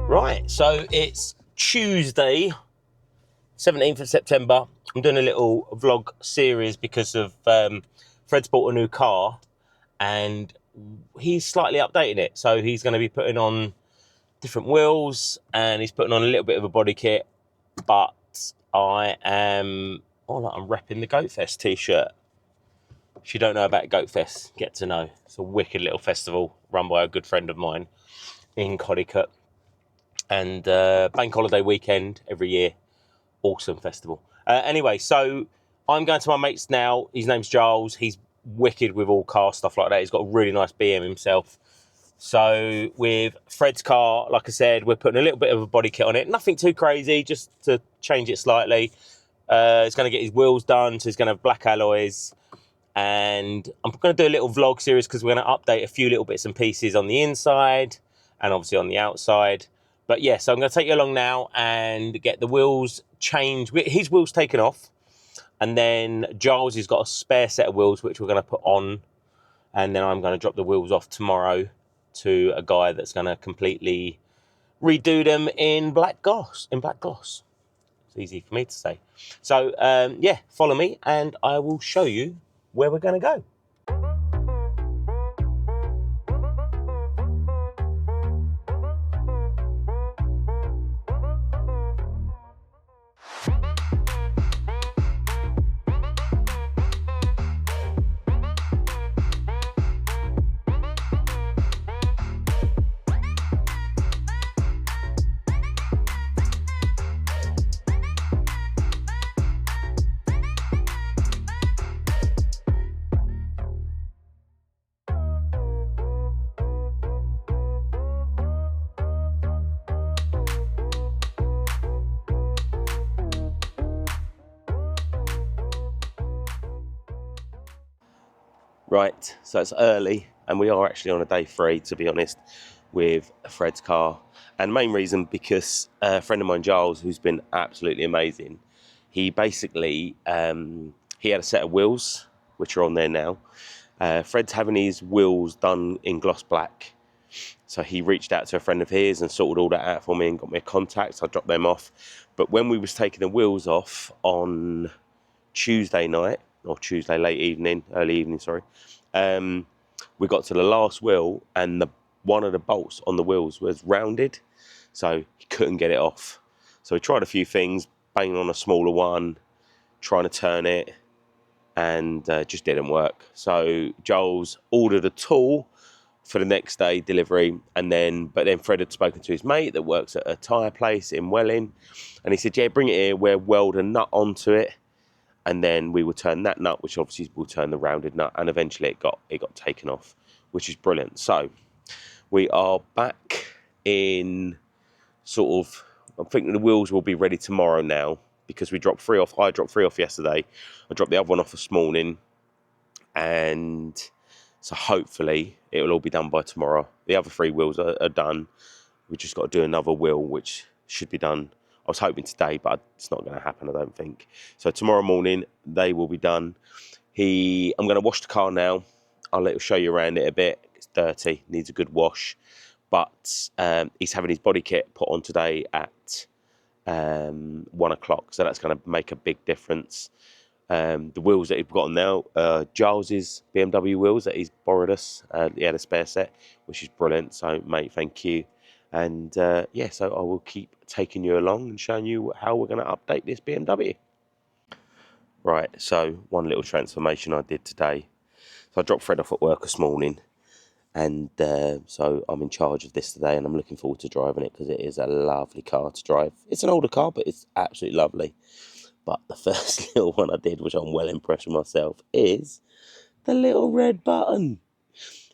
Right, so it's Tuesday, 17th of September. I'm doing a little vlog series because of Fred's bought a new car and he's slightly updating it. So he's going to be putting on different wheels and he's putting on a little bit of a body kit. But I'm repping the Goat Fest t-shirt. If you don't know about Goat Fest, get to know. It's a wicked little festival run by a good friend of mine in Connecticut. And bank holiday weekend every year. Awesome festival. Anyway, so I'm going to my mate's now. His name's Giles. He's wicked with all car stuff like that. He's got a really nice BM himself. So with Fred's car, like I said, we're putting a little bit of a body kit on it. Nothing too crazy, just to change it slightly. He's going to get his wheels done, so he's going to have black alloys. And I'm going to do a little vlog series because we're going to update a few little bits and pieces on the inside and obviously on the outside. But yeah, so I'm going to take you along now and get the wheels changed. His wheels taken off. And then Giles has got a spare set of wheels, which we're going to put on. And then I'm going to drop the wheels off tomorrow to a guy that's going to completely redo them in black gloss. It's easy for me to say. So yeah, follow me and I will show you where we're going to go. Right, so it's early and we are actually on a day 3, to be honest, with Fred's car. And the main reason because a friend of mine, Giles, who's been absolutely amazing, he basically, he had a set of wheels, which are on there now. Fred's having his wheels done in gloss black. So he reached out to a friend of his and sorted all that out for me and got me a contact. So I dropped them off. But when we was taking the wheels off on Tuesday night, or Tuesday early evening, sorry. We got to the last wheel and one of the bolts on the wheels was rounded, so he couldn't get it off. So we tried a few things, banging on a smaller one, trying to turn it, and just didn't work. So Giles ordered a tool for the next day delivery, but then Fred had spoken to his mate that works at a tyre place in Welling, and he said, yeah, bring it here, we'll weld a nut onto it, and then we will turn that nut, which obviously will turn the rounded nut, and eventually it got taken off, which is brilliant. So we are back in sort of, I'm thinking the wheels will be ready tomorrow now because we dropped 3 off. I dropped 3 off yesterday. I dropped the other one off this morning, and so hopefully it will all be done by tomorrow. The other 3 wheels are done. We just got to do another wheel, which should be done. I was hoping today, but it's not going to happen, I don't think. So tomorrow morning, they will be done. I'm going to wash the car now. I'll show you around it a bit. It's dirty, needs a good wash. But he's having his body kit put on today at 1 o'clock. So that's going to make a big difference. The wheels that he's got on now, Giles's BMW wheels that he's borrowed us. He had a spare set, which is brilliant. So, mate, thank you. And yeah, so I will keep taking you along and showing you how we're going to update this BMW. Right, so one little transformation I did today. So I dropped Fred off at work this morning, and so I'm in charge of this today, and I'm looking forward to driving it because it is a lovely car to drive. It's an older car, but it's absolutely lovely. But the first little one I did, which I'm well impressed with myself, is the little red button.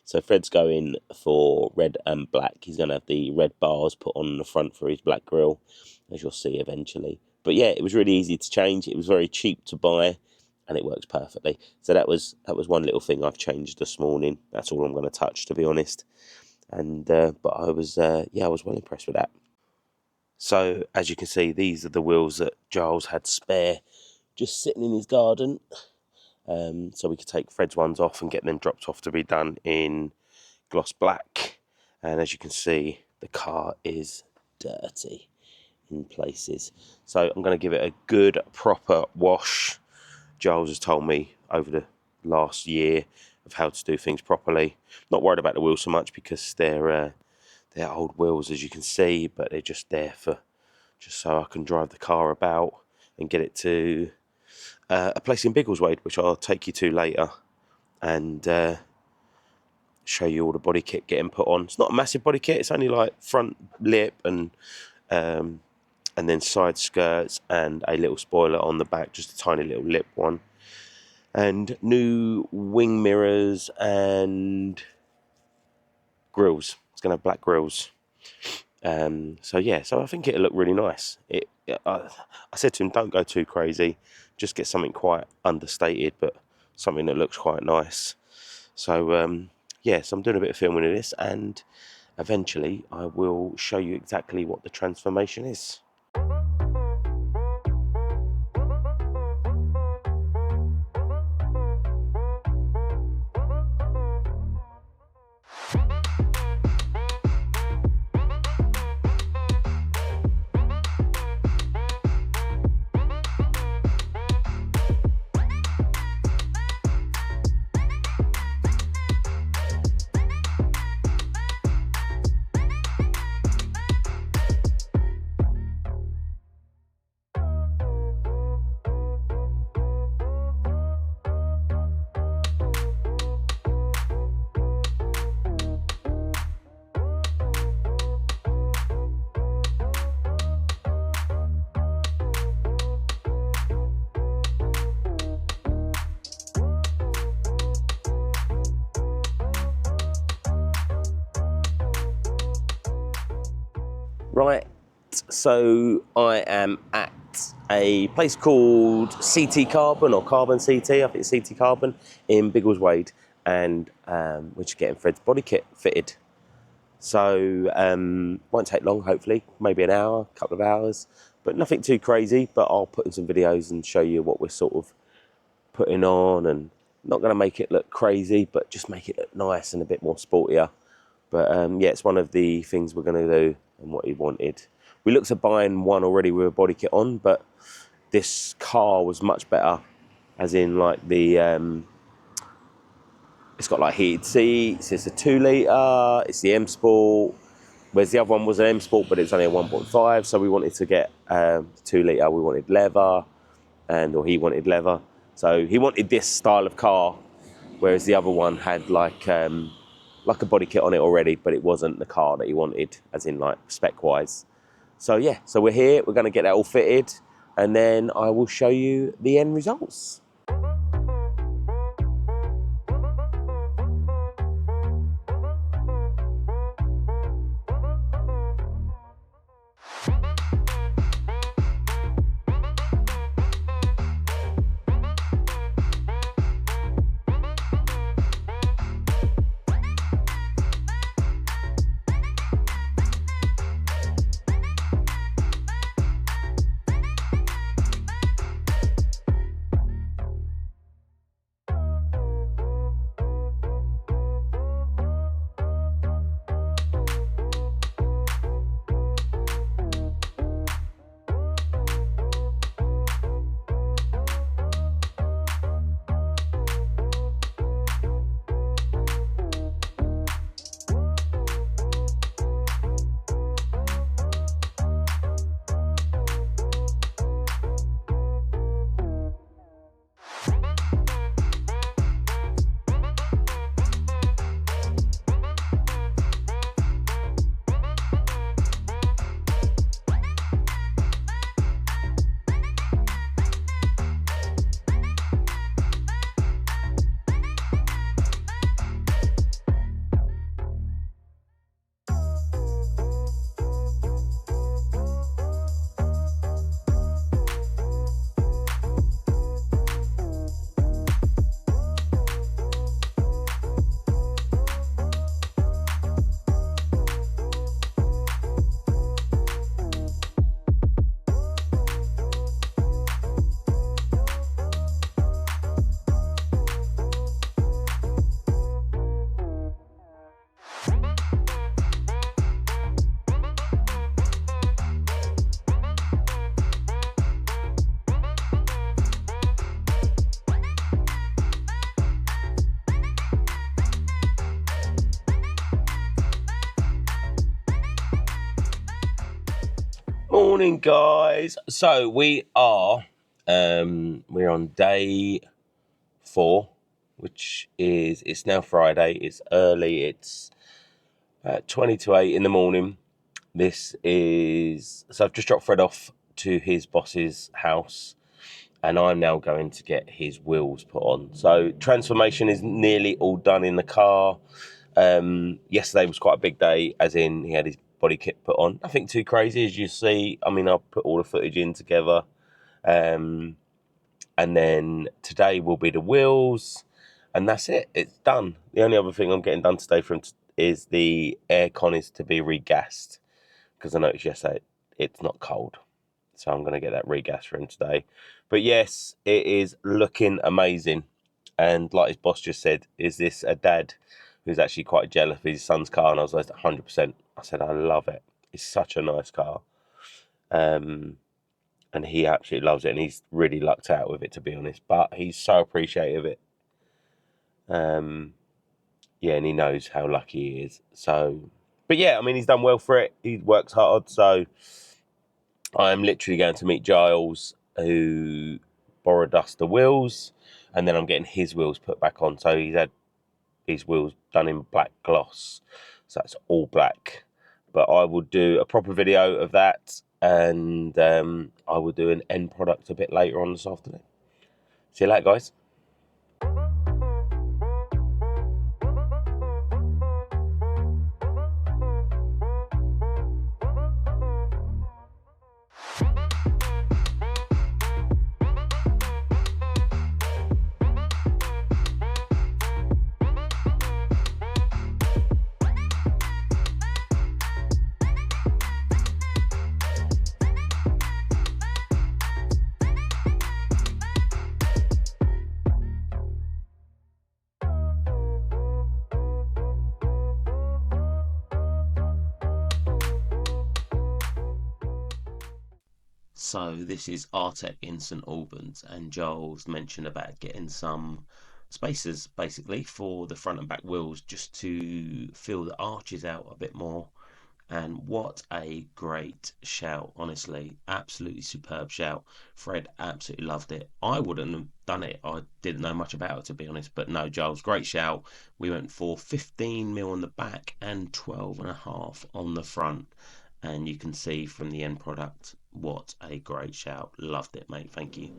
So Fred's going for red and black. He's going to have the red bars put on the front for his black grille, as you'll see eventually. But yeah, it was really easy to change. It was very cheap to buy, and it works perfectly. So that was one little thing I've changed this morning. That's all I'm going to touch, to be honest. And but I was well impressed with that. So as you can see, these are the wheels that Giles had spare, just sitting in his garden. So we could take Fred's ones off and get them dropped off to be done in gloss black. And as you can see, the car is dirty in places. So I'm going to give it a good proper wash. Giles has told me over the last year of how to do things properly. Not worried about the wheels so much because they're old wheels, as you can see, but they're just there for just so I can drive the car about and get it to a place in Biggleswade, which I'll take you to later, and show you all the body kit getting put on. It's not a massive body kit, it's only like front lip and then side skirts and a little spoiler on the back, just a tiny little lip one, and new wing mirrors and grills. It's going to have black grills. So yeah, so I think it'll look really nice. I said to him, don't go too crazy, just get something quite understated, but something that looks quite nice. So yeah, so I'm doing a bit of filming of this, and eventually I will show you exactly what the transformation is. Right, so I am at a place called CT Carbon, or Carbon CT, I think it's CT Carbon, in Biggleswade, and we're just getting Fred's body kit fitted. So won't take long, hopefully, maybe an hour, a couple of hours, but nothing too crazy. But I'll put in some videos and show you what we're sort of putting on, and not going to make it look crazy, but just make it look nice and a bit more sportier. But yeah, it's one of the things we're going to do and what he wanted. We looked at buying one already with a body kit on, but this car was much better, as in like the it's got like heated seats, it's a 2 litre, it's the M Sport, whereas the other one was an M Sport but it's only a 1.5, so we wanted to get 2 litre, we wanted leather, or he wanted leather, so he wanted this style of car, whereas the other one had like a body kit on it already, but it wasn't the car that he wanted, as in like spec wise. So yeah, so we're here, we're going to get that all fitted, and then I will show you the end results. Morning, guys. So we're on day 4, which is, it's now Friday. It's early. It's 20 to 8 in the morning. So I've just dropped Fred off to his boss's house, and I'm now going to get his wheels put on. So transformation is nearly all done in the car. Yesterday was quite a big day, as in he had his body kit put on. Nothing too crazy, as you see. I mean, I'll put all the footage in together. And then today will be the wheels, and that's it. It's done. The only other thing I'm getting done today is the aircon is to be regassed, because I noticed yesterday it's not cold. So I'm going to get that regassed for him today. But yes, it is looking amazing. And like his boss just said, is this a dad who's actually quite jealous of his son's car? And I was like, 100%. I said, I love it. It's such a nice car. And he absolutely loves it. And he's really lucked out with it, to be honest. But he's so appreciative of it. Yeah, and he knows how lucky he is. So, but yeah, I mean, he's done well for it. He works hard. So I'm literally going to meet Giles, who borrowed us the wheels, and then I'm getting his wheels put back on. So he's had his wheels done in black gloss, so it's all black. But I will do a proper video of that, and I will do an end product a bit later on this afternoon. See you later, guys. So this is Artec in St Albans, and Giles mentioned about getting some spacers basically for the front and back wheels, just to fill the arches out a bit more. And what a great shout, honestly. Absolutely superb shout. Fred absolutely loved it. I wouldn't have done it. I didn't know much about it, to be honest. But no, Giles, great shout. We went for 15mm on the back and 12.5 on the front. And you can see from the end product, what a great shout. Loved it, mate. Thank you.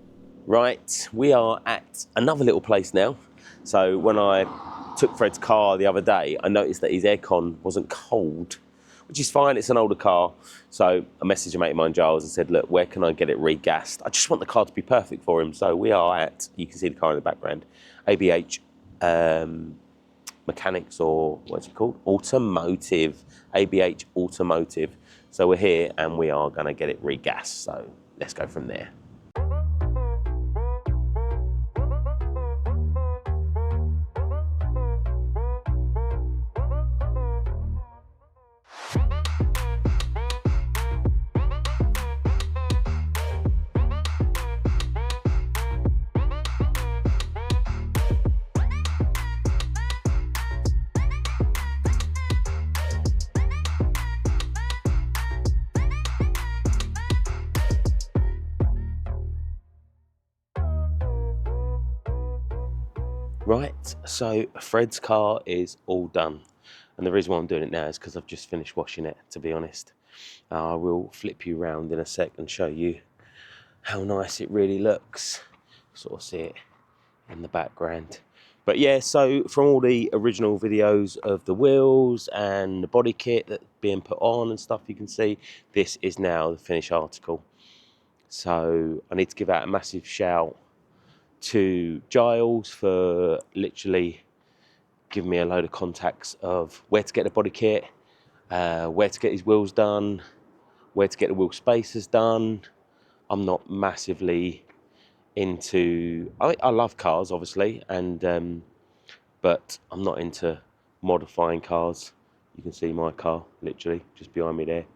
Right, we are at another little place now. So when I took Fred's car the other day, I noticed that his aircon wasn't cold, which is fine. It's an older car. So I messaged a mate of mine, Giles, and said, look, where can I get it regassed? I just want the car to be perfect for him. So we are at, you can see the car in the background, ABH Mechanics, or what's it called? Automotive, ABH Automotive. So we're here and we are gonna get it regassed. So let's go from there. Right, so Fred's car is all done. And the reason why I'm doing it now is because I've just finished washing it, to be honest. I will flip you round in a sec and show you how nice it really looks. Sort of see it in the background. But yeah, so from all the original videos of the wheels and the body kit that's being put on and stuff, you can see this is now the finished article. So I need to give out a massive shout to Giles for literally giving me a load of contacts of where to get the body kit, where to get his wheels done, where to get the wheel spacers done. I'm not massively into, I love cars obviously, and but I'm not into modifying cars. You can see my car literally just behind me there,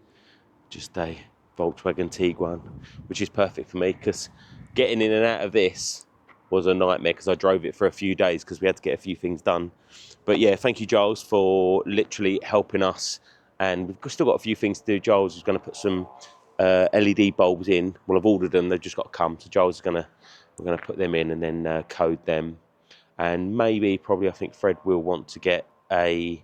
just a Volkswagen Tiguan, which is perfect for me because getting in and out of this was a nightmare because I drove it for a few days because we had to get a few things done. But yeah, thank you, Giles, for literally helping us. And we've still got a few things to do. Giles is going to put some LED bulbs in. Well, I've ordered them, they've just got to come. So Giles we're gonna put them in and then code them. And maybe, probably, I think Fred will want to get a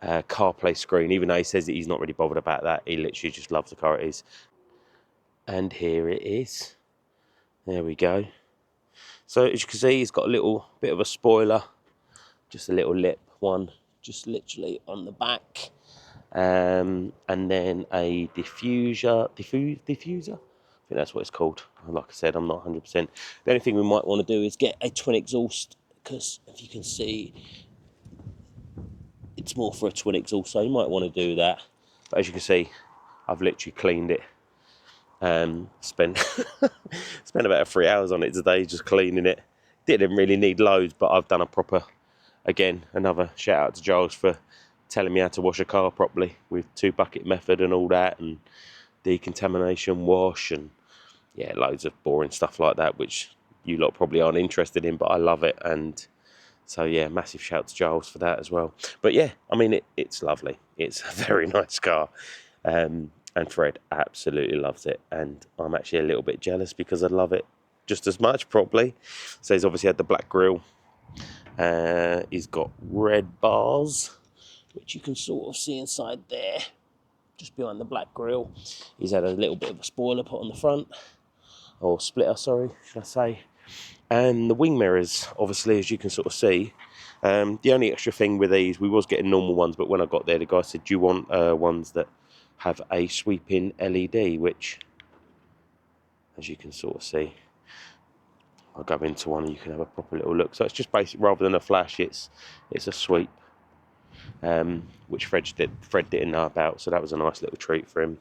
CarPlay screen, even though he says that he's not really bothered about that. He literally just loves the car it is. And here it is. There we go. So as you can see, it's got a little bit of a spoiler, just a little lip one, just literally on the back. And then a diffuser. I think that's what it's called. Like I said, I'm not 100%. The only thing we might want to do is get a twin exhaust, because if you can see, it's more for a twin exhaust, so you might want to do that. But as you can see, I've literally cleaned it. Spent about 3 hours on it today, just cleaning it. Didn't really need loads, but I've done a proper, again, another shout out to Giles for telling me how to wash a car properly with 2-bucket method and all that, and decontamination wash, and yeah, loads of boring stuff like that, which you lot probably aren't interested in, but I love it. And so yeah, massive shout to Giles for that as well. But yeah, I mean, it's lovely. It's a very nice car. And Fred absolutely loves it. And I'm actually a little bit jealous because I love it just as much, probably. So he's obviously had the black grille. He's got red bars, which you can sort of see inside there, just behind the black grille. He's had a little bit of a spoiler put on the front, or splitter, sorry, should I say. And the wing mirrors, obviously, as you can sort of see. The only extra thing with these, we was getting normal ones, but when I got there, the guy said, do you want ones that have a sweeping LED, which, as you can sort of see, I'll go into one and you can have a proper little look. So it's just basic, rather than a flash, it's a sweep, which Fred didn't know about, so that was a nice little treat for him.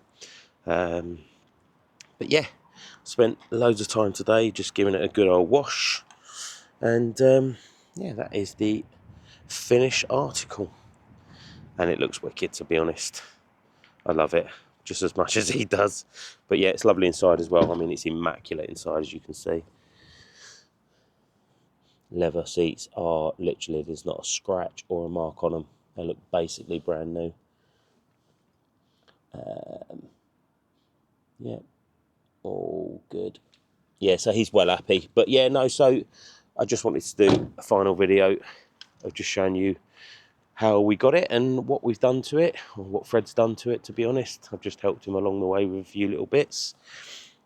But yeah, spent loads of time today just giving it a good old wash, and yeah, that is the finished article, and it looks wicked, to be honest. I love it just as much as he does. But yeah, it's lovely inside as well. I mean, it's immaculate inside, as you can see. Leather seats are literally, there's not a scratch or a mark on them. They look basically brand new. Yeah, all good. Yeah, so he's well happy. But yeah, no, so I just wanted to do a final video of just showing you how we got it and what we've done to it, or what Fred's done to it, to be honest. I've just helped him along the way with a few little bits,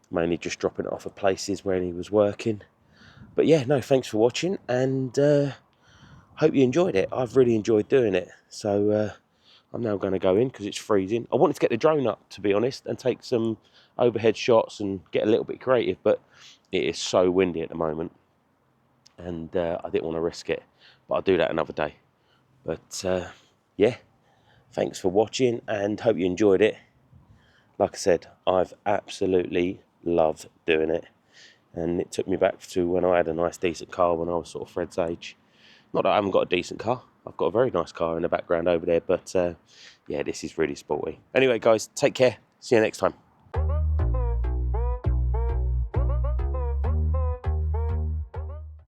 mainly just dropping it off at places where he was working. But yeah, no, thanks for watching, and hope you enjoyed it. I've really enjoyed doing it. So I'm now going to go in because it's freezing. I wanted to get the drone up, to be honest, and take some overhead shots and get a little bit creative, but it is so windy at the moment, and I didn't want to risk it, but I'll do that another day. But yeah, thanks for watching and hope you enjoyed it. Like I said, I've absolutely loved doing it, and it took me back to when I had a nice decent car when I was sort of Fred's age. Not that I haven't got a decent car, I've got a very nice car in the background over there, but yeah, this is really sporty. Anyway guys, take care, see you next time.